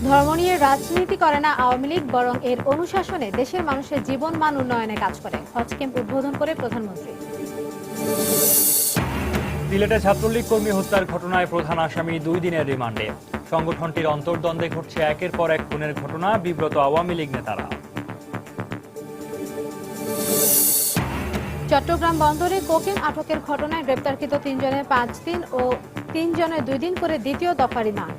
ধর্ম নিয়ে রাজনীতি করে না আওয়ামী লীগ, বরং এর অনুশাসনে দেশের মানুষের জীবনমান উন্নয়নে কাজ করে। হজ ক্যাম্প উদ্বোধন করে প্রধানমন্ত্রী। সিলেটে ছাত্রলীগ কর্মী হত্যার ঘটনায় প্রধান আসামি 2 দিনের রিমান্ডে। সংগঠনটির অন্তর্দ্বন্দ্বে ঘটছে একের পর এক খুনের ঘটনা, বিব্রত আওয়ামী লীগ নেতারা। চট্টগ্রাম বন্দরে কোকেন আটকের ঘটনায় গ্রেপ্তারকৃত 3 জনের 5 দিন ও 3 জনের 2 দিন করে দ্বিতীয় দফা রিমান্ড।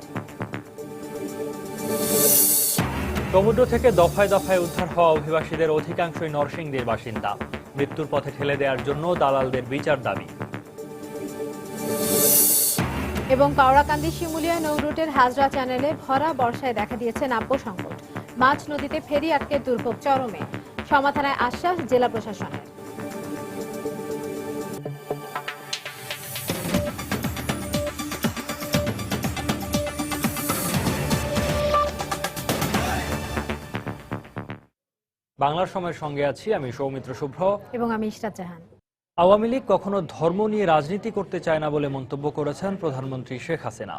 সমুদ্র থেকে দফায় দফায় উদ্ধার হওয়া অভিবাসীদের অধিকাংশই নরসিংদীর বাসিন্দা। মৃত্যুর পথে ঠেলে দেওয়ার জন্য দালালদের বিচার দাবি। এবং কাওড়াকান্দি শিমুলিয়া নৌ রুটের হাজরা চ্যানেলে ভরা বর্ষায় দেখা দিয়েছে নাব্য সংকট। মাছ নদীতে ফেরি আটকে দুর্ভোগ চরমে, সমাধানের আশ্বাস জেলা প্রশাসনের। বাংলার সময়ের সঙ্গে আছি আমি সৌমিত্র শুভ্র এবং আমি ইশরাত জাহান। আওয়ামী লীগ কখনো ধর্ম নিয়ে রাজনীতি করতে চায় না বলে মন্তব্য করেছেন প্রধানমন্ত্রী শেখ হাসিনা।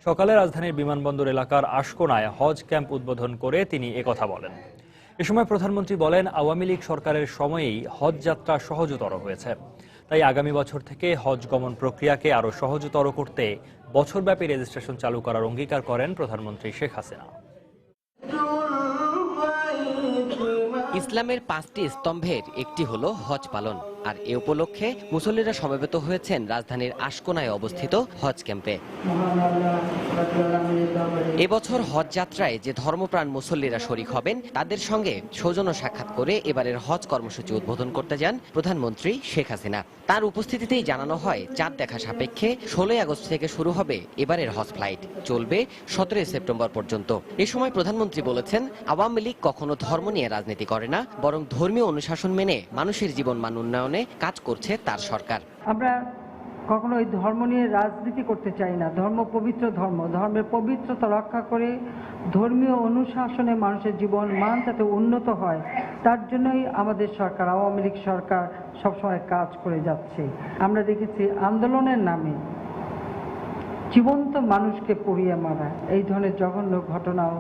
সকালে রাজধানীর বিমানবন্দর এলাকার আশকোনায় হজ ক্যাম্প উদ্বোধন করে তিনি একথা বলেন। এ সময় প্রধানমন্ত্রী বলেন, আওয়ামী লীগ সরকারের সময়েই হজ যাত্রা সহজতর হয়েছে। তাই আগামী বছর থেকে হজ গমন প্রক্রিয়াকে আরও সহজতর করতে বছরব্যাপী রেজিস্ট্রেশন চালু করার অঙ্গীকার করেন প্রধানমন্ত্রী শেখ হাসিনা। ইসলামের 5টি স্তম্ভের একটি হলো হজ পালন, আর এ উপলক্ষে মুসল্লিরা সমবেত হয়েছেন রাজধানীর আশকোনায় অবস্থিত হজ ক্যাম্পে। এবছর হজ যাত্রায় যে ধর্মপ্রাণ মুসল্লিরা শরীক হবেন তাদের সঙ্গে সৌজন্য সাক্ষাৎ করে এবারের হজ কর্মসূচি উদ্বোধন করতে যান প্রধানমন্ত্রী শেখ হাসিনা। তার উপস্থিতিতেই জানানো হয়, চাঁদ দেখা সাপেক্ষে 16 আগস্ট থেকে শুরু হবে এবারের হজ ফ্লাইট, চলবে 17 সেপ্টেম্বর পর্যন্ত। এ সময় প্রধানমন্ত্রী বলেছেন, আওয়ামী লীগ কখনো ধর্ম নিয়ে রাজনীতি করে না, বরং ধর্মীয় অনুশাসন মেনে মানুষের জীবনমান উন্নয়নে কাজ করছে তার সরকার। আমরা কখনো এই ধর্ম নিয়ে রাজনীতি করতে চাই না। ধর্ম পবিত্র ধর্ম, ধর্মের পবিত্রতা রক্ষা করে ধর্মীয় অনুশাসনে মানুষের জীবন মান যাতে উন্নত হয়, তার জন্যই আমাদের সরকার, আওয়ামী লীগ সরকার সবসময় কাজ করে যাচ্ছে। আমরা দেখেছি আন্দোলনের নামে জীবন্ত মানুষকে পুড়িয়ে মারা, এই ধরনের জঘন্য ঘটনাও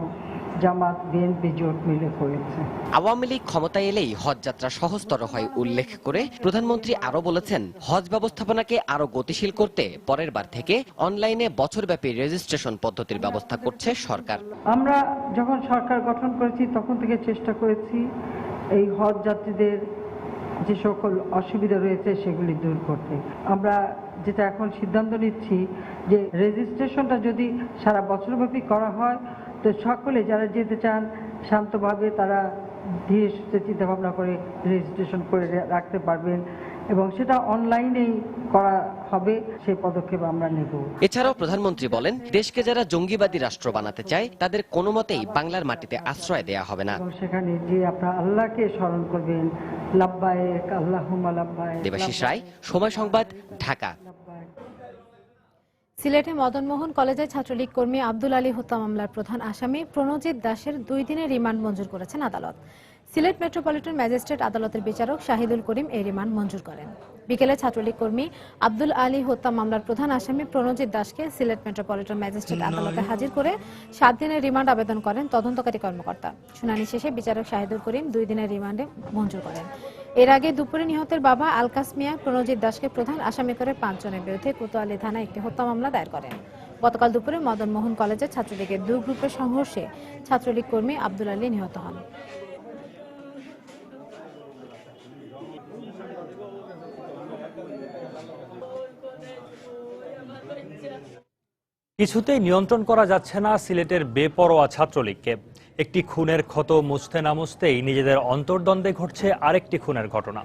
জামাত বিএনপি জোট মিলে করেছে। আওয়ামী লীগ ক্ষমতায় এলেই হজ যাত্রা সহজতর হয় উল্লেখ করে প্রধানমন্ত্রী আরো বলেছেন, হজ ব্যবস্থাপনাকে আরো গতিশীল করতে পরের বার থেকে অনলাইনে বছরব্যাপী রেজিস্ট্রেশন পদ্ধতির ব্যবস্থা করছে সরকার। আমরা যখন সরকার গঠন করেছি তখন থেকে চেষ্টা করেছি এই হজ যাত্রীদের যে সকল অসুবিধা রয়েছে সেগুলি দূর করতে। আমরা যেটা এখন সিদ্ধান্ত নিচ্ছি যে রেজিস্ট্রেশনটা যদি সারা বছরব্যাপী করা হয়, তো সকলে যারা যেতে চান শান্তভাবে তারা ধীরে সুস্থে চিন্তা ভাবনা করে রেজিস্ট্রেশন করে রাখতে পারবেন, এবং সেটা অনলাইনেই করা হবে, সেই পদক্ষেপ আমরা নেব। এছাড়াও প্রধানমন্ত্রী বলেন, দেশকে যারা জঙ্গিবাদী রাষ্ট্র বানাতে চায় তাদের কোনো মতেই বাংলার মাটিতে আশ্রয় দেয়া হবে না। সেখানে যে আপনারা আল্লাহকে স্মরণ করবেন, লাব্বায়েক আল্লাহুম্মা লাব্বায়েক। দেবাশিস রায়, সময় সংবাদ, ঢাকা। সিলেটে মদনমোহন কলেজের ছাত্রলীগ কর্মী আব্দুল আলী হত্যা মামলার প্রধান আসামি প্রণজিৎ দাসের 2 দিনের রিমান্ড মঞ্জুর করেছেন আদালত। সিলেট মেট্রোপলিটন ম্যাজিস্ট্রেট আদালতের বিচারক শাহিদুল করিম এই রিমান্ড মঞ্জুর করেন। বিকেলে ছাত্রলীগ কর্মী আব্দুল আলী হত্যা মামলার প্রধান আসামি প্রণজিৎ দাসকে সিলেট মেট্রোপলিটন ম্যাজিস্ট্রেট আদালতে হাজির করে 7 দিনের রিমান্ড আবেদন করেন তদন্তকারী কর্মকর্তা। শুনানি শেষে বিচারক শাহিদুল করিম 2 দিনের রিমান্ডে মঞ্জুর করেন। এর আগে দুপুরে নিহতের বাবা আলকাস মিয়া প্রণজিৎ দাসকে প্রধান আসামি করে 5 জনের বিরুদ্ধে কোতোয়ালি থানায় একটি হত্যা মামলা দায়ের করেন। গতকাল দুপুরে মদনমোহন কলেজের ছাত্রলীগের 2 গ্রুপের সংঘর্ষে ছাত্রলীগ কর্মী আব্দুল আলী নিহত হন। কিছুতেই নিয়ন্ত্রণ করা যাচ্ছে না সিলেটের বেপরোয়া ছাত্রলীগকে। একটি খুনের ক্ষত মুছতে না মুছতেই নিজেদের অন্তর্দ্বন্দ্বে ঘটছে আরেকটি খুনের ঘটনা।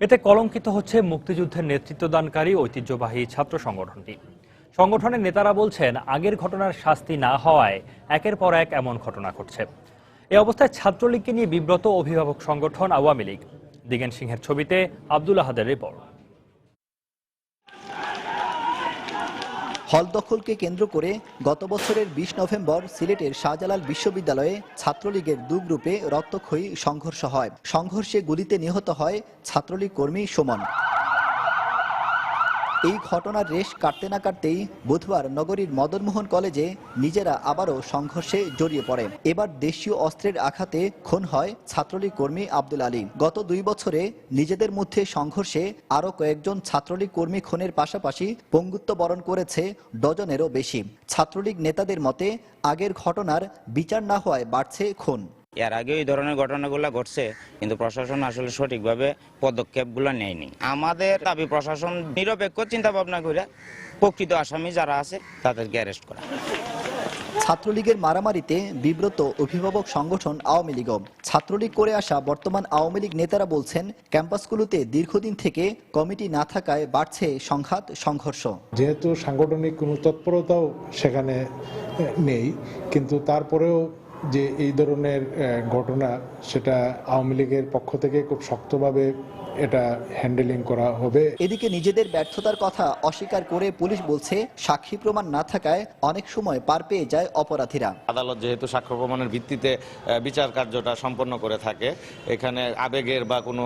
এতে কলঙ্কিত হচ্ছে মুক্তিযুদ্ধের নেতৃত্বদানকারী ঐতিহ্যবাহী ছাত্র সংগঠনটি। সংগঠনের নেতারা বলছেন, আগের ঘটনার শাস্তি না হওয়ায় একের পর এক এমন ঘটনা ঘটছে। এই অবস্থায় ছাত্রলীগকে নিয়ে বিব্রত অভিভাবক সংগঠন আওয়ামী লীগ। দিগেন সিংহের ছবিতে আব্দুল আহাদের রিপোর্ট। হল দখলকে কেন্দ্র করে গত বছরের 20 নভেম্বর সিলেটের শাহজালাল বিশ্ববিদ্যালয়ে ছাত্রলীগের 2 গ্রুপে রক্তক্ষয়ী সংঘর্ষ হয়। সংঘর্ষে গুলিতে নিহত হয় ছাত্রলীগ কর্মী সুমন। এই ঘটনার রেশ কাটতে না কাটতেই বুধবার নগরীর মদনমোহন কলেজে নিজেরা আবারও সংঘর্ষে জড়িয়ে পড়ে। এবার দেশীয় অস্ত্রের আঘাতে খুন হয় ছাত্রলীগ কর্মী আব্দুল আলী। গত 2 বছরে নিজেদের মধ্যে সংঘর্ষে আরও কয়েকজন ছাত্রলীগ কর্মী খুনের পাশাপাশি পঙ্গুত্ব বরণ করেছে ডজনেরও বেশি। ছাত্রলীগ নেতাদের মতে আগের ঘটনার বিচার না হওয়ায় বাড়ছে খুন। এর আগে এই ধরনের ঘটনাগুলো ঘটছে, কিন্তু প্রশাসন আসলে সঠিকভাবে পদক্ষেপগুলো নেয়নি। আমাদের দাবি প্রশাসন নিরপেক্ষ চিন্তা ভাবনা করে প্রকৃত আসামি যারা আছে তাদেরকে অ্যারেস্ট করা। ছাত্রলীগের মারামারিতে বিব্রত অভিভাবক সংগঠন আওয়ামী লীগও। ছাত্রলীগ করে আসা বর্তমান আওয়ামী লীগ নেতারা বলছেন, ক্যাম্পাসগুলোতে দীর্ঘদিন থেকে কমিটি না থাকায় বাড়ছে সংঘাত সংঘর্ষ। যেহেতু সাংগঠনিক কোনো তৎপরতাও সেখানে নেই, কিন্তু তারপরেও যে এই ধরনের ঘটনা, সেটা আওয়ামী লীগের পক্ষ থেকে খুব শক্তভাবে এটা হ্যান্ডেলিং করা হবে। এদিকে নিজেদের ব্যর্থতার কথা অস্বীকার করে পুলিশ বলছে, সাক্ষী প্রমাণ না থাকায় অনেক সময় পার পেয়ে যায় অপরাধীরা। আদালত যেহেতু সাক্ষ্য প্রমাণের ভিত্তিতে বিচার কার্যটা সম্পন্ন করে থাকে, এখানে আবেগের বা কোনো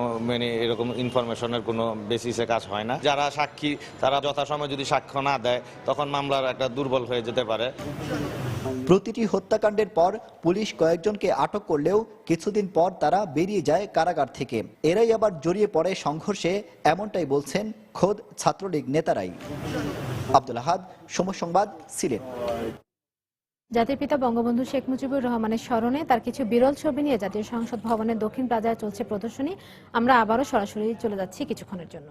এরকম ইনফরমেশনের কোনো বেসিসে কাজ হয় না। যারা সাক্ষী তারা যথাসময়ে যদি সাক্ষ্য না দেয়, তখন মামলার একটা দুর্বল হয়ে যেতে পারে। প্রতিটি হত্যাকাণ্ডের পর পুলিশ কয়েকজনকে আটক করলেও কিছুদিন পর তারা বেরিয়ে যায় কারাগার থেকে। এরাই আবার জড়িয়ে পড়ে সংঘর্ষে, এমনটাই বলছেন খোদ ছাত্রলীগ নেতারাই। আব্দুল আহাদ, সময় সংবাদ, সিলেট। জাতির পিতা বঙ্গবন্ধু শেখ মুজিবুর রহমানের স্মরণে তার কিছু বিরল ছবি নিয়ে জাতীয় সংসদ ভবনের দক্ষিণ প্লাজায় চলছে প্রদর্শনী। আমরা আবারও সরাসরি চলে যাচ্ছি কিছুক্ষণের জন্য।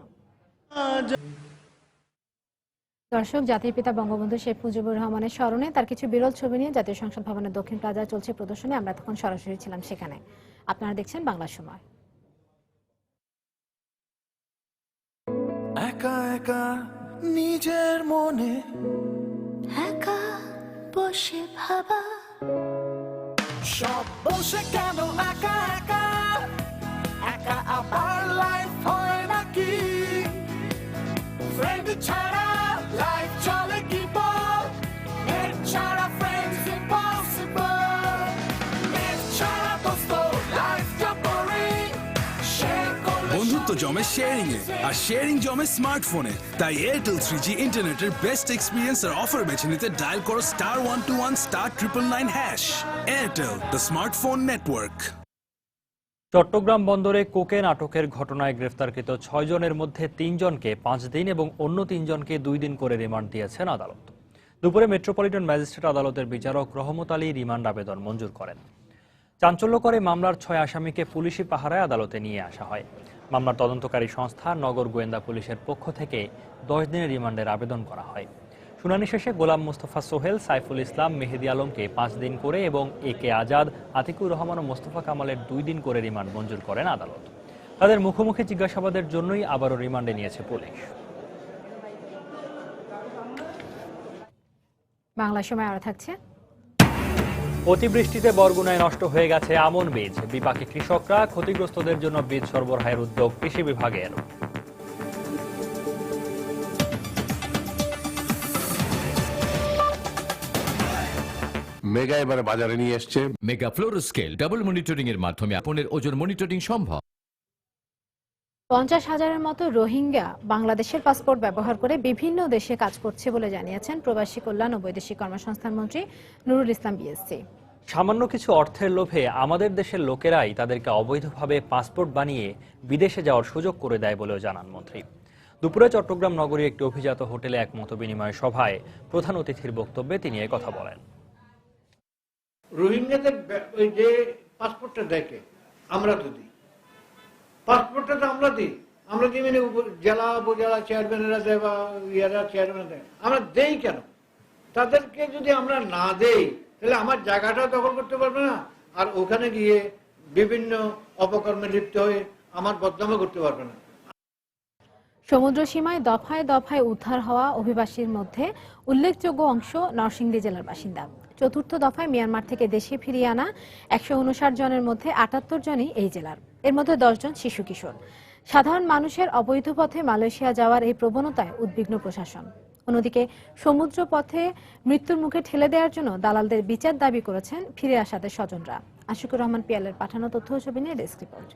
দর্শক, জাতির পিতা বঙ্গবন্ধু শেখ মুজিবুর রহমানের স্মরণে তার কিছু বিরল ছবি নিয়ে জাতীয় সংসদ ভবনের দক্ষিণ প্লাজায় চলছে প্রদর্শনী। আমরা তখন সরাসরি ছিলাম সেখানে। আপনারা দেখছেন বাংলা সময়। একা একা নিজের মনে একা বসে ভাবা, সব বসে কেন একা একা একা আবার লাইফ হয় নাকি? ফ্রেন্ড ছাড়া লাইফ চলে কি বল? নেট ছাড়া ফ্রেন্ডস ইম্পসিবল, নেট ছাড়া দোস্ত লাইফটা বোরিং। বন্ধুত্ব জমে শেয়ারিং এ, আর শেয়ারিং জমে স্মার্টফোনে। তাই এয়ারটেল 3G ইন্টারনেটের বেস্ট এক্সপিরিয়েন্স আর অফার বেছে নিতে ডায়াল করো *121*999#। Airtel, the smartphone network. Chittagong বন্দরে কোকেন আটকের ঘটনায় গ্রেফতারকৃত 6 জনের মধ্যে 3 জনকে 5 দিন এবং অন্য 3 জনকে 2 দিন করে রিমান্ড দিয়েছেন আদালত। দুপুরে মেট্রোপলিটন ম্যাজিস্ট্রেট আদালতের বিচারক রহমত আলী রিমান্ড আবেদন মঞ্জুর করেন। চাঞ্চল্যকরে মামলার 6 আসামিকে পুলিশি পাহারায় আদালতে নিয়ে আসা হয়। মামলার তদন্তকারী সংস্থা নগর গোয়েন্দা পুলিশের পক্ষ থেকে 10 দিনের রিমান্ডের আবেদন করা হয়। শুনানি শেষে গোলাম মোস্তফা সোহেল, সাইফুল ইসলাম, মেহেদি আলমকে 5 দিন করে এবং একে আজাদ, আতিকুর রহমান ও মোস্তফা কামালের 2 দিন করে রিমান্ড মঞ্জুর করেন আদালত। তাদের মুখোমুখি জিজ্ঞাসাবাদের জন্যই আবারও রিমান্ডে নিয়েছে পুলিশ। বাংলা সময় আরো থাকছে। অতিবৃষ্টিতে বরগুনায় নষ্ট হয়ে গেছে আমন বীজ। বিপাকে কৃষকরা, ক্ষতিগ্রস্তদের জন্য বীজ সরবরাহের উদ্যোগ কৃষি বিভাগের। মেগা এবারে বাজারে নিয়ে এসছে মেগা ফ্লোরোস্কেল ডাবল মনিটরিং এর মাধ্যমে আপনার ওজন মনিটরিং সম্ভব। 50,000-এর মতো রোহিঙ্গা বাংলাদেশের পাসপোর্ট ব্যবহার করে বিভিন্ন দেশে কাজ করছে বলে জানিয়েছেন প্রবাসী কল্যাণ ও বৈদেশিক কর্মসংস্থান মন্ত্রী নুরুল ইসলাম বিএসসি। সামান্য কিছু অর্থের লোভে আমাদের দেশের লোকেরাই তাদেরকে অবৈধভাবে পাসপোর্ট বানিয়ে বিদেশে যাওয়ার সুযোগ করে দেয় বলেও জানান মন্ত্রী। দুপুরে চট্টগ্রাম নগরীর একটি অভিজাত হোটেলে এক মতবিনিময় সভায় প্রধান অতিথির বক্তব্যে তিনি এই কথা বলেন। রোহিঙ্গাদের ওই যে পাসপোর্টটা দেখে আমরা তো দিই, পাসপোর্টটা তো আমরা দিই মানে জেলা উপজেলা চেয়ারম্যানেরা দেয় বা ইয়ারা চেয়ারম্যান দেয়, আমরা দেই কেন? তাদেরকে যদি আমরা না দেই তাহলে আমার জায়গাটা দখল করতে পারবে না, আর ওখানে গিয়ে বিভিন্ন অপকর্মে লিপ্ত হয়ে আমার বদনামও করতে পারবে না। সমুদ্র সীমায় দফায় দফায় উদ্ধার হওয়া অভিবাসীর মধ্যে উল্লেখযোগ্য অংশ নরসিংদী জেলার বাসিন্দা। চতুর্থ দফায় মিয়ানমার থেকে দেশে ফিরিয়ে আনা 159 জনের মধ্যে 78 জনই এই জেলার। এর মধ্যে 10 জন শিশু কিশোর। সাধারণ মানুষের অবৈধ পথে মালয়েশিয়া যাওয়ার এই প্রবণতায় উদ্বিগ্ন প্রশাসন। অন্যদিকে সমুদ্র পথে মৃত্যুর মুখে ঠেলে দেওয়ার জন্য দালালদের বিচার দাবি করেছেন ফিরে আসাদের স্বজনরা। আশিকুর রহমান পিয়ালের পাঠানো তথ্য ছবি নিয়ে ডেস্ক রিপোর্ট।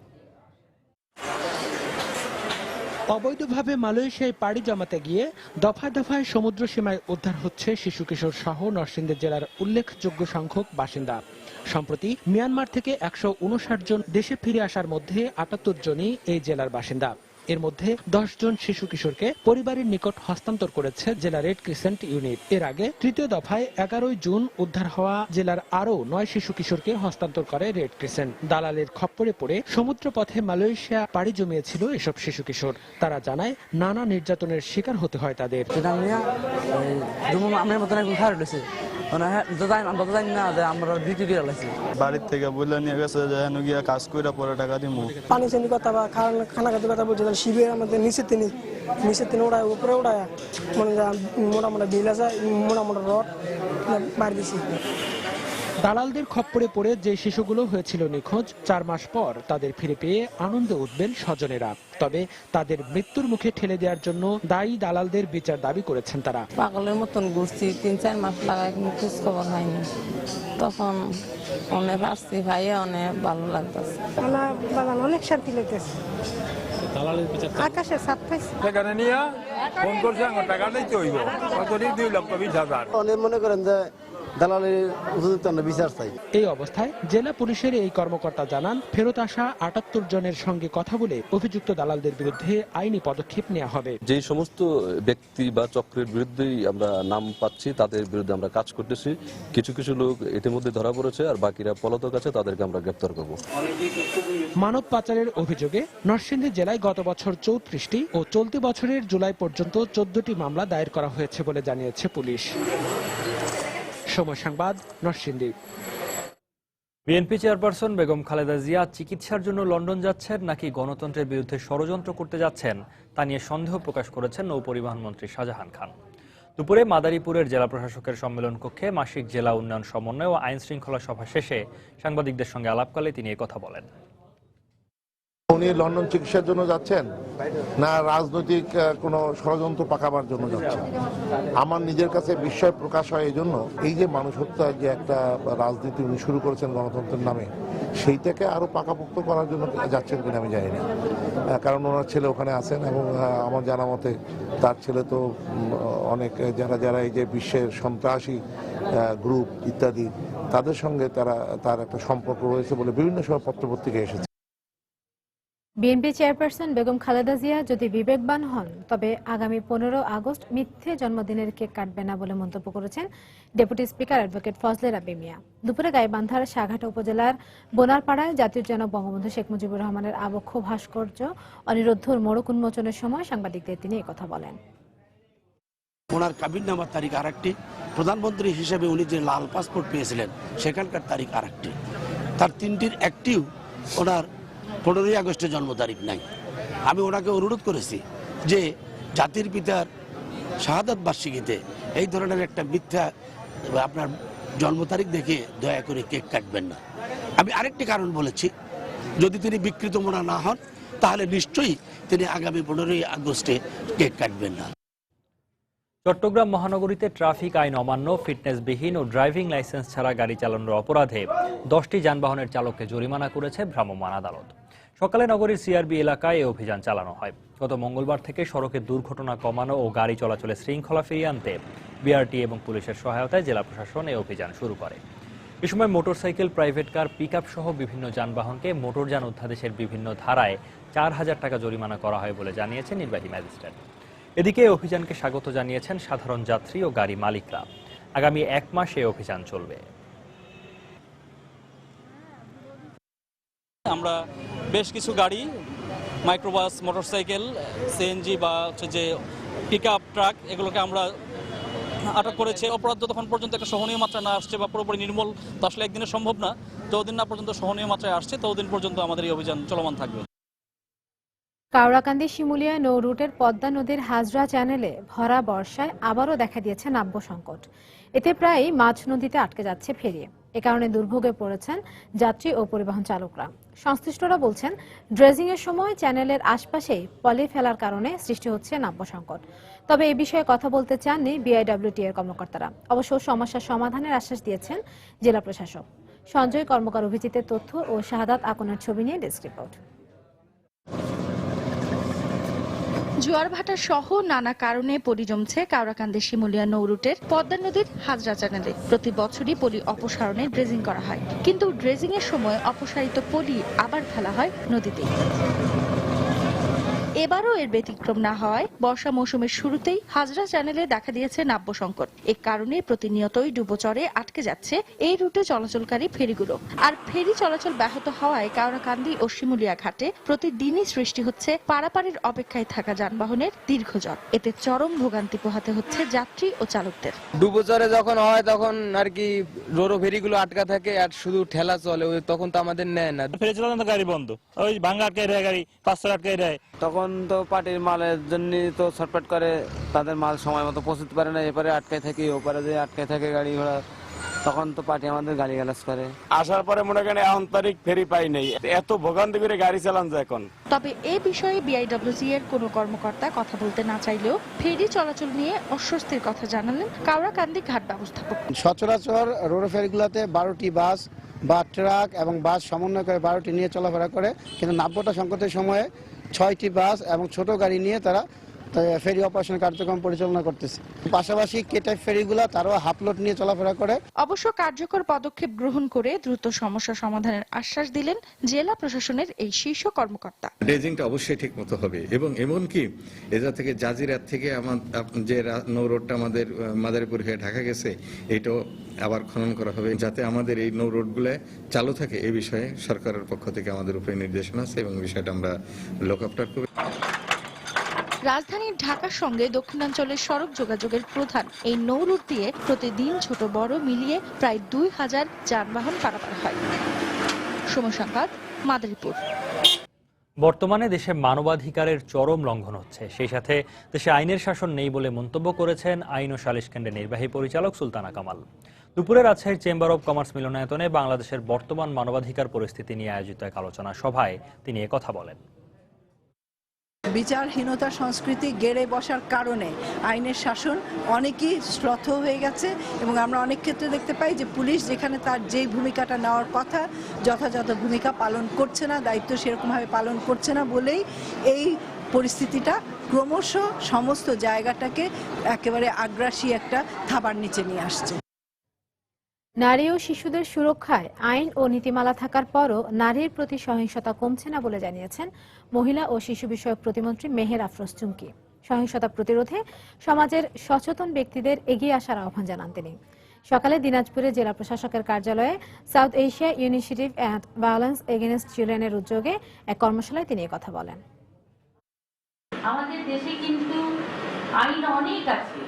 অবৈধভাবে মালয়েশিয়ায় পাড়ি জমাতে গিয়ে দফায় দফায় সমুদ্র সীমায় উদ্ধার হচ্ছে শিশু কিশোর সহ নরসিংদী জেলার উল্লেখযোগ্য সংখ্যক বাসিন্দা। সম্প্রতি মিয়ানমার থেকে 159 জন দেশে ফিরে আসার মধ্যে 78 জনই এই জেলার বাসিন্দা। এর মধ্যে 10 জন শিশু কিশোরকে পরিবারের নিকট হস্তান্তর করেছে জেলা রেড ক্রিসেন্ট ইউনিট। এর আগে তৃতীয় দফায় 11 জুন উদ্ধার হওয়া জেলার আরও 9 শিশু কিশোরকে হস্তান্তর করে রেড ক্রিসেন্ট। দালালের খপ্পরে পড়ে সমুদ্র পথে মালয়েশিয়া পাড়ি জমিয়েছিল এসব শিশু কিশোর। তারা জানায় নানা নির্যাতনের শিকার হতে হয় তাদের। বাড়ির থেকে বললে নিয়ে গেছে যে গিয়া কাজ করে পরে টাকা দিব। পানি চানি কথা বা খানা খাতে কথা বলছে শিবির আমাদের নিচে তিনি ওড়ায় উপরে ওড়ায় মানে মোটামোটা বিল আছে মোটামোটা রড বাইরে দিছি। দালালদের খপ্পরে পড়ে যে শিশুগুলো হয়েছিল নিখোঁজ 4 মাস পর তাদের ফিরে পেয়ে আনন্দে উঠবেন স্বজনেরা। তবে তাদের মৃত্যুর মুখে ঠেলে দেওয়ার জন্য দায়ী দালালদের বিচার দাবি করেছেন তারা। পাগলের মতন ঘুরছি 3-4 মাস লাগায় কোনো খোঁজ খবর হয়নি, তখন অনেক আসছি ভাইয়া অনেক ভালো লাগতেছে। অনেক শান্তি লাগতেছে। আকাশের ছাদ পাইছে সেখানে নিয়ে ফোন করছে আমার টাকা নিতে হইব, কত 2,20,000। অনেক মনে করেন যে দালালের উপযুক্ত বিচার চাই। এই অবস্থায় জেলা পুলিশের এই কর্মকর্তা জানান ফেরত আসা 78 জনের সঙ্গে কথা বলে অভিযুক্ত দালালদের বিরুদ্ধে আইনি পদক্ষেপ নেওয়া হবে। যে সমস্ত ব্যক্তি বা চক্রের বিরুদ্ধেই আমরা নাম পাচ্ছি তাদের বিরুদ্ধে আমরা কাজ করতেছি। কিছু কিছু লোক ইতিমধ্যে ধরা পড়েছে আর বাকিরা পলাতক আছে, তাদেরকে আমরা গ্রেফতার করব। মানব পাচারের অভিযোগে নরসিংদী জেলায় গত বছর 34টি ও চলতি বছরের জুলাই পর্যন্ত 14টি মামলা দায়ের করা হয়েছে বলে জানিয়েছে পুলিশ। সময় সংবাদ, নরসিংদী। বিএনপি চেয়ারপারসন বেগম খালেদা জিয়া চিকিৎসার জন্য লন্ডন যাচ্ছেন নাকি গণতন্ত্রের বিরুদ্ধে ষড়যন্ত্র করতে যাচ্ছেন তা নিয়ে সন্দেহ প্রকাশ করেছেন নৌপরিবহন মন্ত্রী শাহজাহান খান। দুপুরে মাদারীপুরের জেলা প্রশাসকের সম্মেলন কক্ষে মাসিক জেলা উন্নয়ন সমন্বয় ও আইন শৃঙ্খলা সভা শেষে সাংবাদিকদের সঙ্গে আলাপকালে তিনি কথা বলেন। উনি লন্ডন চিকিৎসার জন্য যাচ্ছেন না রাজনৈতিক কোনো ষড়যন্ত্র পাকাবার জন্য যাচ্ছেন? আমার নিজের কাছে বিস্ময় প্রকাশ হয় এই জন্য, এই যে মানুষ হত্যার যে একটা রাজনীতি উনি শুরু করেছেন গণতন্ত্রের নামে, সেইটাকে আরো পাকাপোক্ত করার জন্য যাচ্ছেন কিনা আমি জানি না। কারণ ওনার ছেলে ওখানে আছেন এবং আমার জানা মতে তার ছেলে তো অনেক যারা এই যে বিশ্বের সন্ত্রাসী গ্রুপ ইত্যাদি তাদের সঙ্গে তার একটা সম্পর্ক রয়েছে বলে বিভিন্ন সময় পত্রপত্রিকায় এসেছে। বিএনপি চেয়ারপারসন বেগম খালেদা জিয়া যদি বিবেকবান হন তবে আগামী 15 আগস্ট মিথ্যে জন্মদিনের কেক কাটবে না বলে মন্তব্য করেছেন ডেপুটি স্পিকার অ্যাডভোকেট ফজলে রাব্বি মিয়া। দুপুরে গাইবান্ধার সাঘাটা উপজেলার বোনারপাড়ায় জাতীয় জনক বঙ্গবন্ধু শেখ মুজিবুর রহমানের আবক্ষ ভাস্কর্য অনিরুদ্ধর মোড়ক উন্মোচনের সময় সাংবাদিকদের তিনি একথা বলেন। ওনার কাবিননামার তারিখ আরেকটি, প্রধানমন্ত্রী হিসেবে উনি যে লাল পাসপোর্ট পেয়েছিলেন সেখানকার তারিখ আরেকটি, তার তিনটির একটিও ওনার 15 আগস্টের জন্ম তারিখ নাই। আমি ওনাকে অনুরোধ করেছি যে জাতির পিতার শাহাদাত বার্ষিকীতে এই ধরনের একটা মিথ্যা আপনার জন্ম তারিখ দেখে দয়া করে কেক কাটবেন না। আমি আরেকটি কারণ বলেছি, যদি তিনি বিকৃত মনা না হন তাহলে নিশ্চয়ই তিনি আগামী 15 আগস্টে কেক কাটবেন না। চট্টগ্রাম মহানগরীতে ট্রাফিক আইন অমান্য, ফিটনেসবিহীন ও ড্রাইভিং লাইসেন্স ছাড়া গাড়ি চালানোর অপরাধে 10টি যানবাহনের চালককে জরিমানা করেছে ভ্রাম্যমাণ আদালত। সকালে নগরীর সিআরবি এলাকায় এই অভিযান চালানো হয়। গত মঙ্গলবার থেকে সড়কে দুর্ঘটনা কমানো ও গাড়ি চলাচলে শৃঙ্খলা ফিরিয়ে আনতে বিআরটি এবং পুলিশের সহায়তায় জেলা প্রশাসন এই অভিযান শুরু করে। এ সময় মোটরসাইকেল, প্রাইভেট কার, পিকআপ সহ বিভিন্ন যানবাহনকে মোটরযান অধ্যাদেশের বিভিন্ন ধারায় 4,000 টাকা জরিমানা করা হয় বলে জানিয়েছেন নির্বাহী ম্যাজিস্ট্রেট। এদিকে এই অভিযানকে স্বাগত জানিয়েছেন সাধারণ যাত্রী ও গাড়ি মালিকরা। আগামী 1 মাস এই অভিযান চলবে। আমরা বেশ কিছু গাড়ি, মাইক্রোবাস, মোটরসাইকেল, সিএনজি বা হচ্ছে যে পিকআপ, ট্রাক, এগুলোকে আমরা আটক করেছে। অপরাধ যতক্ষণ পর্যন্ত একটা সহনীয় মাত্রা না আসছে বা পুরোপুরি নির্মূল তো আসলে একদিনে সম্ভব না, যতদিন না পর্যন্ত সহনীয় মাত্রায় আসছে ততদিন পর্যন্ত আমাদের এই অভিযান চলমান থাকবে। কাওড়াকান্দি শিমুলিয়া নৌ রুটের পদ্মা নদীর হাজরা চ্যানেলে ভরা বর্ষায় আবারও দেখা দিয়েছে নাব্য সংকট। এতে প্রায় মাঝ নদীতে আটকে যাচ্ছে ফেরি। এ কারণে দুর্ভোগে পড়েছেন যাত্রী ও পরিবহন চালকরা। সংশ্লিষ্টরা বলছেন, ড্রেজিং এর সময় চ্যানেলের আশপাশেই পলি ফেলার কারণে সৃষ্টি হচ্ছে নাব্য সংকট। তবে এ বিষয়ে কথা বলতে চাননি বিআইডব্লিউটি এর কর্মকর্তারা। অবশ্য সমস্যার সমাধানের আশ্বাস দিয়েছেন জেলা প্রশাসক। সঞ্জয় কর্মকার অভিজিতের তথ্য ও শাহাদাত আকনের ছবি নিয়ে ডেস্ক রিপোর্ট। জোয়ার ভাটা সহ নানা কারণে পলি জমছে কাওড়াকান্দি শিমুলিয়া নৌরুটের পদ্মা নদীর হাজরা চ্যানেলে। প্রতি বছরই পলি অপসারণে ড্রেজিং করা হয়, কিন্তু ড্রেজিং এর সময় অপসারিত পলি আবার ফেলা হয় নদীতে। এবারও এর ব্যতিক্রম না হওয়ায় বর্ষা মৌসুমের শুরুতেই হাজরা চ্যানেলে দেখা দিয়েছে নাব্য সংকট। এ কারণে প্রতিনিয়তই ডুবোচরে আটকে যাচ্ছে এই রুটে চলাচলকারী ফেরিগুলো। আর ফেরি চলাচল ব্যাহত হওয়ায় কাওড়াকান্দি ও শিমুলিয়া ঘাটে প্রতিদিনই সৃষ্টি হচ্ছে পারাপারের অপেক্ষায় থাকা যানবাহনের দীর্ঘজট। এতে চরম ভোগান্তি পোহাতে হচ্ছে যাত্রী ও চালকদের। ডুবোচরে যখন হয় তখন আর কি রোরো ফেরিগুলো আটকা থাকে আর শুধু ঠেলা চলে, তখন তো আমাদের নেয় না। ফেরি চালানো গাড়ি বন্ধ, ওই ভাঙ্গা আটকাই দেয় গাড়ি, 500 আটকাই দেয়। তখন তো পার্টির মালের জন্য তো ছটপট করে, তাদের মাল সময় মতো পৌঁছতে পারে না, এপারে আটকায় থাকে, ওপারে যে আটকায় থাকে গাড়ি ঘোড়া, তখন তো পার্টি আমাদের গালিগালাজ করে। আসার পরে মনে করেন এখন তারিখ ফেরি পাই নেই, এত ভোগান্তি করে গাড়ি চালান যায় এখন। তবে এ বিষয়ে বিআইডব্লিউসি এর কোনো কর্মকর্তা কথা বলতে না চাইলেও ফেরি চলাচল নিয়ে অস্বস্তির কথা জানালেন কাওড়াকান্দি ঘাট ব্যবস্থাপক। সচরাচর রোরো ফেরিগুলোতে 12টি বাস বা ট্রাক এবং বাস সমন্বয় করে 12টি নিয়ে চলাফেরা করে, কিন্তু নাব্যতা সংকটের সময়ে 6টি বাস এবং ছোট গাড়ি নিয়ে তারা ফেরি অপারেশন কার্যক্রম পরিচালনা করতেছে। পাশাপাশি কেটাইপ ফেরিগুলো তারও হাফলোড নিয়ে চলাফেরা করে। অবশ্য কার্যকর পদক্ষেপ গ্রহণ করে দ্রুত সমস্যা সমাধানের আশ্বাস দিলেন জেলা প্রশাসনের এই শীর্ষ কর্মকর্তা। ড্রেজিংটা অবশ্যই ঠিক মতো হবে এবং এমনকি এজা থেকে জাজিরাত থেকে যে নৌ রোডটা আমাদের মাদারীপুর হয়ে ঢাকা গেছে, এটাও আবার খনন করা হবে যাতে আমাদের এই নৌ রোডগুলো চালু থাকে। এই বিষয়ে সরকারের পক্ষ থেকে আমাদের উপরে নির্দেশনা আছে এবং বিষয়টা আমরা লোকআপটার করব। রাজধানী ঢাকার সঙ্গে দক্ষিণাঞ্চলের সড়ক যোগাযোগের প্রধান এই নৌ রুট দিয়ে প্রতিদিন ছোট বড় মিলিয়ে প্রায় 2000 যানবাহন পারাপার হয়। সময় সংবাদ, মাদারীপুর। বর্তমানে দেশে মানবাধিকারের চরম লঙ্ঘন হচ্ছে, সেই সাথে দেশে আইনের শাসন নেই বলে মন্তব্য করেছেন আইন ও সালিশ কেন্দ্রের নির্বাহী পরিচালক সুলতানা কামাল। দুপুরে রাজশাহীর চেম্বার অব কমার্স মিলনায়তনে বাংলাদেশের বর্তমান মানবাধিকার পরিস্থিতি নিয়ে আয়োজিত এক আলোচনা সভায় তিনি একথা বলেন। বিচারহীনতা সংস্কৃতি গেড়ে বসার কারণে আইনের শাসন অনেকই শ্লথ হয়ে গেছে এবং আমরা অনেক ক্ষেত্রে দেখতে পাই যে পুলিশ যেখানে তার যেই ভূমিকাটা নেওয়ার কথা যথাযথ ভূমিকা পালন করছে না, দায়িত্ব সেরকমভাবে পালন করছে না বলেই এই পরিস্থিতিটা ক্রমশ সমস্ত জায়গাটাকে একেবারে আগ্রাসী একটা থাবার নিচে নিয়ে আসছে। নারী ও শিশুদের সুরক্ষায় আইন ও নীতিমালা থাকার পরও নারীর প্রতি সহিংসতা কমছে না বলে জানিয়েছেন মহিলা ও শিশু বিষয়ক প্রতিমন্ত্রী মেহের আফরোজ চুমকি। সহিংসতা প্রতিরোধে সমাজের সচেতন ব্যক্তিদের এগিয়ে আসার আহ্বান জানান তিনি। সকালে দিনাজপুরে জেলা প্রশাসকের কার্যালয়ে South Asia initiative and violence against চিলড্রেনের উদ্যোগে এক কর্মশালায় তিনি কথা বলেন। আমাদের দেশে কিন্তু আইন অনেক আছে,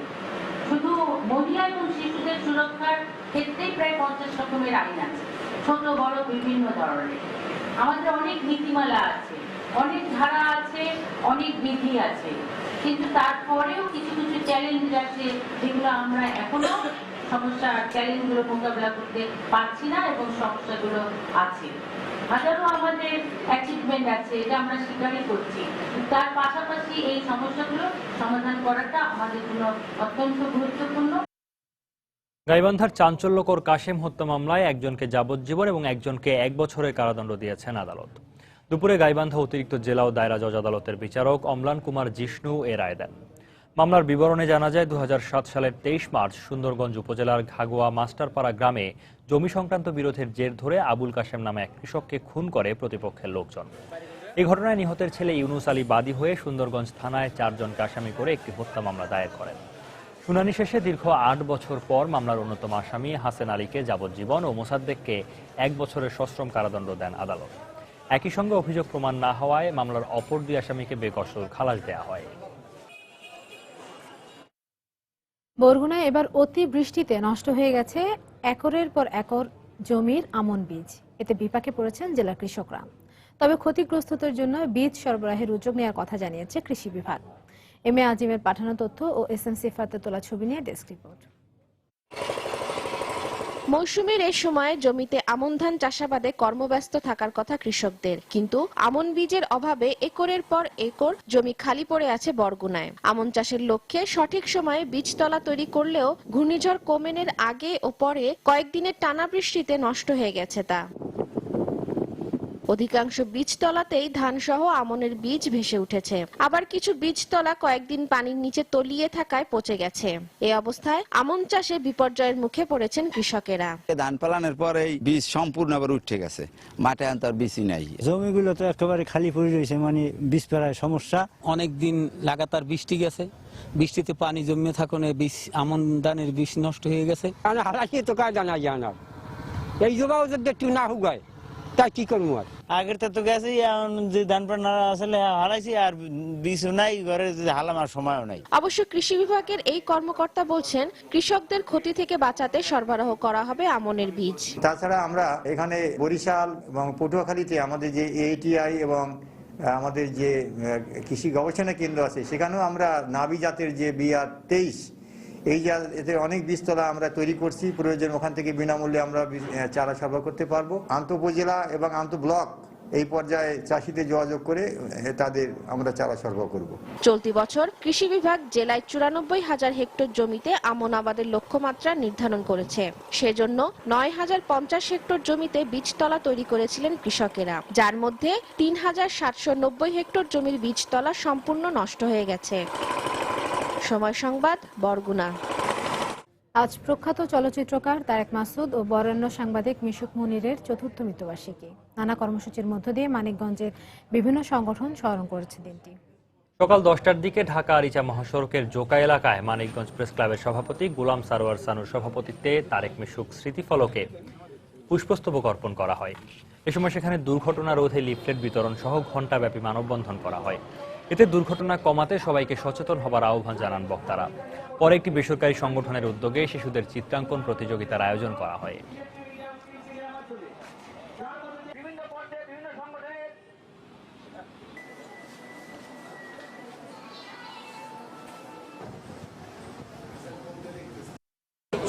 শুধু মহিলা এবং শিশুদের সুরক্ষার ক্ষেত্রে প্রায় 50 রকমের আইন আছে, ছোট বড় বিভিন্ন ধরনের। আমাদের অনেক নীতিমালা আছে, অনেক ধারা আছে, অনেক বিধি আছে, কিন্তু তারপরেও কিছু কিছু চ্যালেঞ্জ আছে যেগুলো আমরা এখনো সমস্যা চ্যালেঞ্জগুলো মোকাবিলা করতে পারছি না এবং সমস্যাগুলো আছে। হাজারো আমাদের অ্যাচিভমেন্ট আছে, এটা আমরা স্বীকারই করছি, তার পাশাপাশি এই সমস্যাগুলো সমাধান করাটা আমাদের জন্য অত্যন্ত গুরুত্বপূর্ণ। গাইবান্ধার চাঞ্চল্যকর কাশেম হত্যা মামলায় একজনকে যাবজ্জীবন এবং একজনকে 1 বছরের কারাদণ্ড দিয়েছেন আদালত। দুপুরে গাইবান্ধা অতিরিক্ত জেলা ও দায়রা জজ আদালতের বিচারক অম্লান কুমার জিষ্ণু এ রায় দেন। মামলার বিবরণে জানা যায় 2007 সালের 23 মার্চ সুন্দরগঞ্জ উপজেলার ঘাগোয়া মাস্টারপাড়া গ্রামে জমি সংক্রান্ত বিরোধের জের ধরে আবুল কাশেম নামে এক কৃষককে খুন করে প্রতিপক্ষের লোকজন। এই ঘটনায় নিহতের ছেলে ইউনুস আলী বাদী হয়ে সুন্দরগঞ্জ থানায় 4 জনকে আসামি করে একটি হত্যা মামলা দায়ের করেন। শুনানি শেষে দীর্ঘ 8 বছর পর মামলার অন্যতম আসামি হাসেন আলীকে যাবজ্জীবন ও মোসাদ্দেককে 1 বছরের সশ্রম কারাদণ্ড দেন আদালত। একই সঙ্গে অভিযোগ প্রমাণ না হওয়ায় মামলার অপর 2 আসামিকে বেকসুর খালাস দেওয়া হয়। বরগুনায় এবার অতি বৃষ্টিতে নষ্ট হয়ে গেছে একরের পর একর জমির আমন বীজ। এতে বিপাকে পড়েছেন জেলার কৃষকরা। তবে ক্ষতিগ্রস্তদের জন্য বীজ সরবরাহের উদ্যোগ নেওয়ার কথা জানিয়েছে কৃষি বিভাগ। এম এ আজিমের পাঠানো তথ্য ও এসএম সিফাতের তোলা ছবি নিয়ে ডেস্ক রিপোর্ট। মৌসুমের এই সময় জমিতে আমন ধান চাষাবাদে কর্মব্যস্ত থাকার কথা কৃষকদের, কিন্তু আমন বীজের অভাবে একরের পর একর জমি খালি পড়ে আছে বরগুনায়। আমন চাষের লক্ষ্যে সঠিক সময়ে বীজতলা তৈরি করলেও ঘূর্ণিঝড় কোমেনের আগে ও পরে কয়েকদিনের টানা বৃষ্টিতে নষ্ট হয়ে গেছে তা। অধিকাংশ বীজতলাতেই ধানসহ আমনের বীজ ভেসে উঠেছে, আবার কিছু বীজতলা কয়েকদিন পানির নিচে তলিয়ে থাকায় পচে গেছে। এই অবস্থায় আমন চাষে বিপর্যয়ের মুখে পড়েছেন কৃষকেরা। ধান পালানোর পরে বীজ সম্পূর্ণ আবার উঠে গেছে, মাঠে আনতার বীজই নাই। জমিগুলো তো একেবারে খালি পড়ে রয়েছে, মানে বীজ পেরায় সমস্যা। অনেক দিন লাগাতার বৃষ্টি গেছে, বৃষ্টিতে পানি জমে থাকনে বীজ আমন ধানের বীজ নষ্ট হয়ে গেছে। হারাইছি তো কাজ জানা যায় না, এই জবাও যদি একটু না হুগায় তাই কি করবো আর। আগের তো গেছে, যে ধান পানা আসলে হারাইছি আর বীজ নাই, ঘরে হালামার সময়ও নাই। অবশ্য কৃষি বিভাগের এই কর্মকর্তা বলছেন, কৃষকদের ক্ষতি থেকে বাঁচাতে সরবরাহ করা হবে আমনের বীজ। তাছাড়া আমরা এখানে বরিশাল এবং পটুয়াখালীতে আমাদের যে ATI এবং আমাদের যে কৃষি গবেষণা কেন্দ্র আছে, সেখানেও আমরা নাবি জাতের যে BR23 এই এতে অনেক বীজতলা আমরা তৈরি করছি। প্রয়োজন ওখান থেকে বিনামূল্যে আমরা চারা সরবরাহ করতে পারবো। আন্তঃ-উপজেলা এবং আন্তঃ-ব্লক এই পর্যায়ে চাষিদের যোগাযোগ করে তাদের আমরা চারা সরবরাহ করব। চলতি বছর কৃষি বিভাগ জেলায় 94,000 হেক্টর জমিতে আমন আবাদের লক্ষ্যমাত্রা নির্ধারণ করেছে। সেজন্য 9,050 হেক্টর জমিতে বীজতলা তৈরি করেছিলেন কৃষকেরা, যার মধ্যে 3,790 হেক্টর জমির বীজতলা সম্পূর্ণ নষ্ট হয়ে গেছে। সময় সংবাদ, বরগুনা। আজ প্রখ্যাত চলচ্চিত্রকার তারেক মাসুদ ও বরেণ্য সাংবাদিক মিশুক মুনিরের চতুর্থ মৃত্যুবার্ষিকী। নানা কর্মসূচির মধ্য দিয়ে মানিকগঞ্জের বিভিন্ন সংগঠন স্মরণ করেছে দিনটি। সকাল 10টার দিকে ঢাকা আরিচা মহাসড়কের জোকা এলাকায় মানিকগঞ্জ প্রেস ক্লাবের সভাপতি গোলাম সারোয়ার সানুর সভাপতিত্বে তারেক মিশুক স্মৃতিফলকে পুষ্পস্তবক অর্পণ করা হয়। এ সময় সেখানে দুর্ঘটনা রোধে লিফলেট বিতরণ সহ ঘণ্টাব্যাপী মানববন্ধন করা হয়। এতে দুর্ঘটনা কমাতে সবাইকে সচেতন হবার আহ্বান জানান বক্তারা। পরে একটি বেসরকারি সংগঠনের উদ্যোগে শিশুদের চিত্রাঙ্কন প্রতিযোগিতার আয়োজন করা হয়।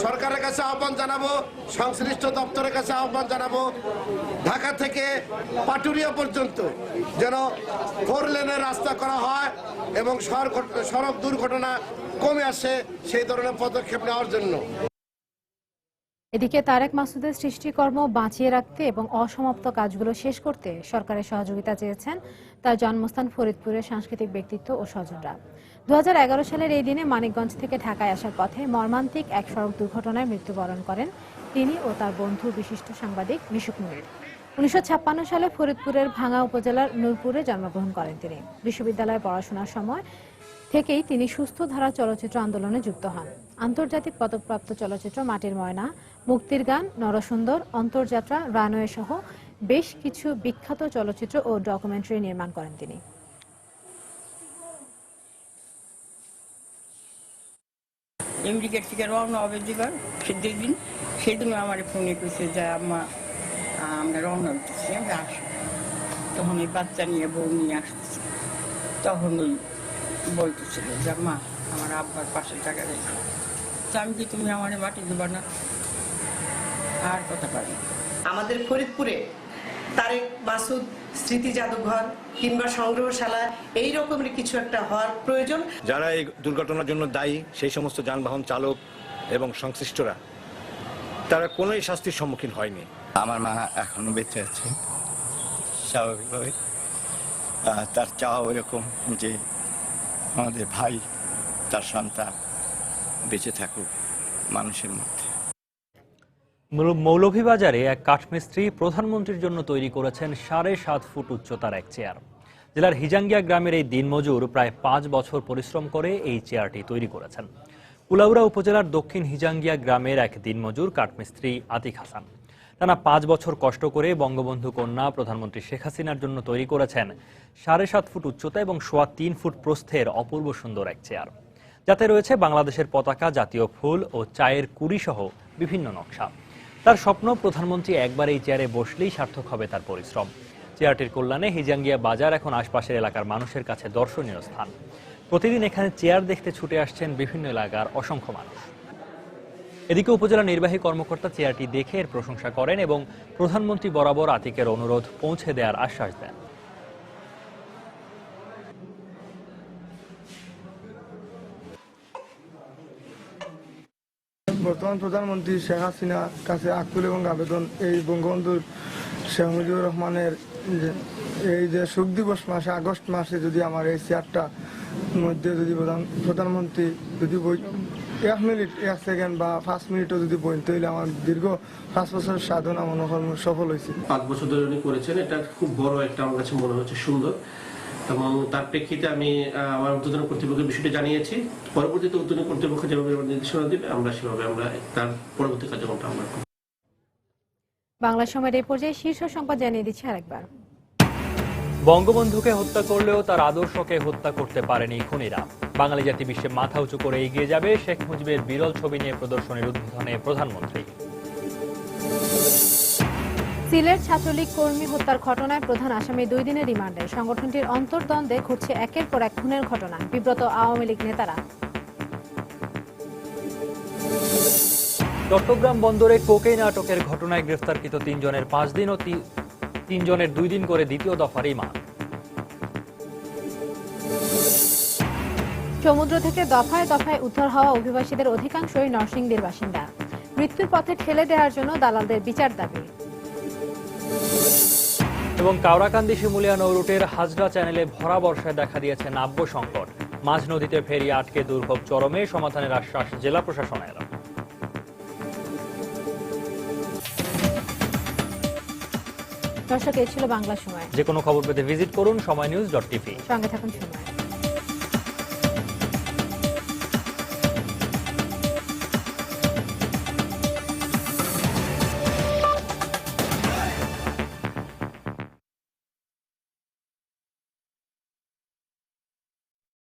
সরকারের কাছে আহ্বান জানাবো, সংশ্লিষ্ট দপ্তরের কাছে আহ্বান জানাবো, ঢাকা থেকে পাটুরিয়া পর্যন্ত যেন 4 লেনের রাস্তা করা হয় এবং সড়ক দুর্ঘটনা কমে আসে, সেই ধরনের পদক্ষেপ নেওয়ার জন্য। এদিকে তারেক মাসুদের সৃষ্টিকর্ম বাঁচিয়ে রাখতে এবং অসমাপ্ত কাজগুলো শেষ করতে সরকারের সহযোগিতা চেয়েছেন তার জন্মস্থান ফরিদপুরের সাংস্কৃতিক ব্যক্তিত্ব ও স্বজনরা। 2011 সালের এই দিনে মানিকগঞ্জ থেকে ঢাকায় আসার পথে মর্মান্তিক এক সড়ক দুর্ঘটনায় মৃত্যুবরণ করেন তিনি ও তার বন্ধু বিশিষ্ট সাংবাদিক মিশুক মুনির। 1956 সালে ফরিদপুরের ভাঙ্গা উপজেলার নূরপুরে জন্মগ্রহণ করেন তিনি। বিশ্ববিদ্যালয়ে পড়াশোনার সময় থেকেই তিনি সুস্থ ধারা চলচ্চিত্র আন্দোলনে যুক্ত হন। আন্তর্জাতিক পদকপ্রাপ্ত চলচ্চিত্র মাটির ময়না, মুক্তির গান, নরসুন্দর, অন্তর্যাত্রা, রানওয়ে সহ বেশ কিছু বিখ্যাত চলচ্চিত্র ও ডকুমেন্টারি নির্মাণ করেন তিনি। আমেরিকার থেকে রওনা হবে যেবার সেদিন সেদিন আমার ফোনে কইছে যে আম্মা আমরা রওনা হইতেছি, আমি আসো। তখন এই বাচ্চা নিয়ে বউ নিয়ে আসতেছি, তখন ওই বলতেছিল যে আম্মা আমার আব্বার পাশের জায়গা রেখে, আমি কি তুমি আমার মাটি দেবা না? আর কথা পারি। আমাদের ফরিদপুরে তারেক মাসুদ স্মৃতি জাদুঘর কিংবা সংগ্রহশালা এই রকমের কিছু একটা হওয়ার প্রয়োজন। যারা এই দুর্ঘটনার জন্য দায়ী, সেই সমস্ত যানবাহন চালক এবং সংশ্লিষ্টরা, তারা কোনোই শাস্তির সম্মুখীন হয়নি। আমার মা এখনো বেঁচে আছে স্বাভাবিকভাবে। তার চাওয়া ওইরকম যে আমাদের ভাই, তার সন্তান বেঁচে থাকুক মানুষের মধ্যে। মৌলভীবাজারে এক কাঠমিস্ত্রি প্রধানমন্ত্রীর জন্য তৈরি করেছেন 7.5 ফুট উচ্চতার এক চেয়ার। জেলার হিজাঙ্গিয়া গ্রামের এই দিনমজুর প্রায় 5 বছর পরিশ্রম করে এই চেয়ারটি তৈরি করেছেন। কুলাউড়া উপজেলার দক্ষিণ হিজাঙ্গিয়া গ্রামের এক দিনমজুর কাঠমিস্ত্রি আতিক হাসান টানা 5 বছর কষ্ট করে বঙ্গবন্ধু কন্যা প্রধানমন্ত্রী শেখ হাসিনার জন্য তৈরি করেছেন 7.5 ফুট উচ্চতা এবং 3.25 ফুট প্রস্থের অপূর্ব সুন্দর এক চেয়ার, যাতে রয়েছে বাংলাদেশের পতাকা, জাতীয় ফুল ও চায়ের কুড়ি সহ বিভিন্ন নকশা। তার স্বপ্ন, প্রধানমন্ত্রী একবার এই চেয়ারে বসলেই সার্থক হবে তার পরিশ্রম। চেয়ারটির কল্যাণে হিজাঙ্গিয়া বাজার এখন আশপাশের এলাকার মানুষের কাছে দর্শনীয় স্থান। প্রতিদিন এখানে চেয়ার দেখতে ছুটে আসছেন বিভিন্ন এলাকার অসংখ্য মানুষ। এদিকে উপজেলা নির্বাহী কর্মকর্তা চেয়ারটি দেখে এর প্রশংসা করেন এবং প্রধানমন্ত্রী বরাবর আতিকের অনুরোধ পৌঁছে দেওয়ার আশ্বাস দেন। বর্তমান প্রধানমন্ত্রী শেখ হাসিনার কাছে আকুল এবং আবেদন, এই বঙ্গবন্ধুর শেখ মুজিবুর রহমানের এই যে শোক দিবস মাসে আগস্ট মাসে যদি আমার এই চেয়ারটা মধ্যে যদি প্রধানমন্ত্রী যদি 1 মিনিট 1 সেকেন্ড বা 5 মিনিটও যদি বইন তাহলে আমার দীর্ঘ 5 বছর সাধনা মনোকর্ম সফল হয়েছে। 5 বছর ধরে উনি করেছেন, এটা খুব বড় একটা আমার কাছে মনে হচ্ছে সুন্দর, এবং তার প্রেক্ষিতে আমি আমার ঊর্ধ্বতন কর্তৃপক্ষের বিষয়টি জানিয়েছি। পরবর্তীতে ঊর্ধ্বতন কর্তৃপক্ষ যেভাবে নির্দেশনা দেবে আমরা সেভাবে আমরা তার পরবর্তী কার্যক্রমটা আমরা করব। বাংলা সময়ের এই পর্যায়ে শীর্ষ সংবাদ জানিয়ে দিচ্ছি আরেকবার। বঙ্গবন্ধুকে হত্যা করলেও তার আদর্শকে হত্যা করতে পারেনি খুনিরা। বাঙালি জাতি বিশ্বে মাথা উঁচু করে এগিয়ে যাবে, শেখ মুজিবের বিরল ছবি নিয়ে প্রদর্শনীর উদ্বোধনে প্রধানমন্ত্রী। সিলেট ছাত্রলীগ কর্মী হত্যার ঘটনায় প্রধান আসামি 2 দিনের রিমান্ডে। সংগঠনটির অন্তর্দ্বন্দ্বে ঘটছে একের পর এক খুনের ঘটনা, বিব্রত আওয়ামী লীগ নেতারা। চট্টগ্রাম বন্দরে কোকেইন আটকের ঘটনায় গ্রেফতারকৃত 3 জনের 5 দিন ও 3 জনের 2 দিন করে দ্বিতীয় দফা রিমান্ড। সমুদ্র থেকে দফায় দফায় উদ্ধার হওয়া অভিবাসীদের অধিকাংশই নরসিংদীর বাসিন্দা। মৃত্যুর পথে ঠেলে দেওয়ার জন্য দালালদের বিচার দাবি। এবং কাওড়াকান্দি শিমুলিয়া নৌরুটের হাজরা চ্যানেলে ভরা বর্ষায় দেখা দিয়েছে নাব্য সংকট। মাঝ নদীতে ফেরি আটকে দুর্ভোগ চরমে, সমাধানের আশ্বাস জেলা প্রশাসনের। দর্শক, এই ছিল বাংলা সময়। যে কোনো খবর পেতে ভিজিট করুন সময়নিউজ.tv। সঙ্গে থাকুন সময়।